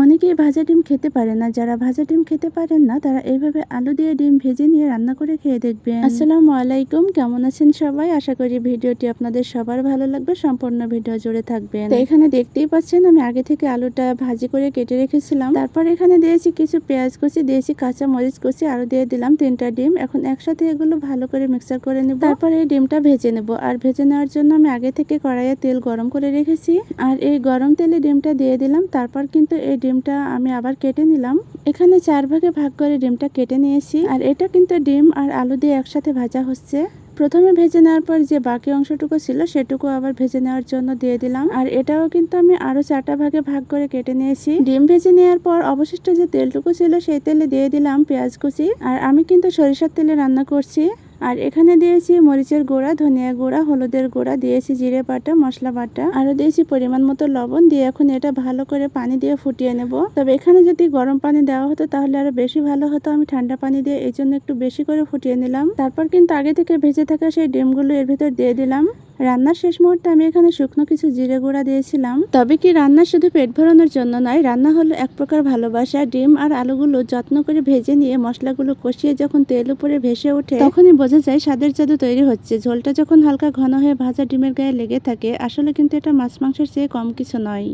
অনেকেই ভাজা ডিম খেতে পারে না। যারা ভাজা ডিম খেতে পারেন না তারা এইভাবে আলু দিয়ে ডিম ভেজে নিয়ে রান্না করে খেয়ে দেখবেন। আসসালামু আলাইকুম, কেমন আছেন সবাই? আশা করি ভিডিওটি আপনাদের সবার ভালো লাগবে। সম্পূর্ণ ভিডিও জুড়ে থাকবেন। তো এখানে দেখতেই পাচ্ছেন আমি আগে থেকে আলুটা ভাজি করে কেটে রেখেছিলাম। তারপর এখানে দিয়েছি কিছু পেঁয়াজ কুচি, দিয়েছি কাঁচা মরিচ কুচি, আরো দিয়ে দিলাম 3টা ডিম। এখন একসাথে এগুলো ভালো করে মিক্সার করে নেব। তারপর এই ডিমটা ভেজে নেব। আর ভেজে নেওয়ার জন্য আমি আগে থেকে কড়াইয়ে তেল গরম করে রেখেছি। আর এই গরম তেলে ডিমটা দিয়ে দিলাম। তারপর কিন্তু এই ডিমটা আমি আবার কেটে নিলাম। এখানে 4 ভাগে ভাগ করে ডিমটা কেটে নিয়েছি। আর এটা কিন্তু ডিম আর আলু দিয়ে একসাথে ভাজা হচ্ছে। প্রথমে ভেজে নেওয়ার পর যে বাকি অংশটুকু ছিল সেটুকু আবার ভেজে নেওয়ার জন্য দিয়ে দিলাম। আর এটাও কিন্তু আমি আরো 4টা ভাগে ভাগ করে কেটে নিয়েছি। ডিম ভেজে নেওয়ার পর অবশিষ্ট যে তেলটুকু ছিল সেই তেলে দিয়ে দিলাম পেঁয়াজ কুচি। আর আমি কিন্তু সরিষার তেলে রান্না করছি। আর এখানে দিয়েছি মরিচের গুঁড়া, ধনিয়া গুঁড়া, হলুদের গুঁড়া, দিয়েছি জিরে বাটা, মশলা বাটা, আরো দিয়েছি পরিমাণ মতো লবণ দিয়ে এখন এটা ভালো করে পানি দিয়ে ফুটিয়ে নেব। তবে এখানে যদি গরম পানি দেওয়া হতো তাহলে আরো বেশি ভালো হতো। আমি ঠান্ডা পানি দিয়ে এই জন্য একটু বেশি করে ফুটিয়ে নিলাম। তারপর কিন্তু আগে থেকে ভেজে থাকা সেই ডিমগুলো এর ভিতর দিয়ে দিলাম। রান্নার শেষ মুহূর্তে আমি এখানে শুকনো কিছু জিরে গুঁড়া দিয়েছিলাম। তবে কি রান্না শুধু পেট ভরানোর জন্য নয়, রান্না হলো এক প্রকার ভালোবাসা। ডিম আর আলুগুলো যত্ন করে ভেজে নিয়ে মশলাগুলো কষিয়ে যখন তেল উপরে ভেসে ওঠে তখনই বোঝা যায় স্বাদের জাদু তৈরি হচ্ছে। ঝোলটা যখন হালকা ঘন হয়ে ভাজা ডিমের গায়ে লেগে থাকে আসলে কিন্তু এটা মাছ মাংসের চেয়ে কম কিছু নয়।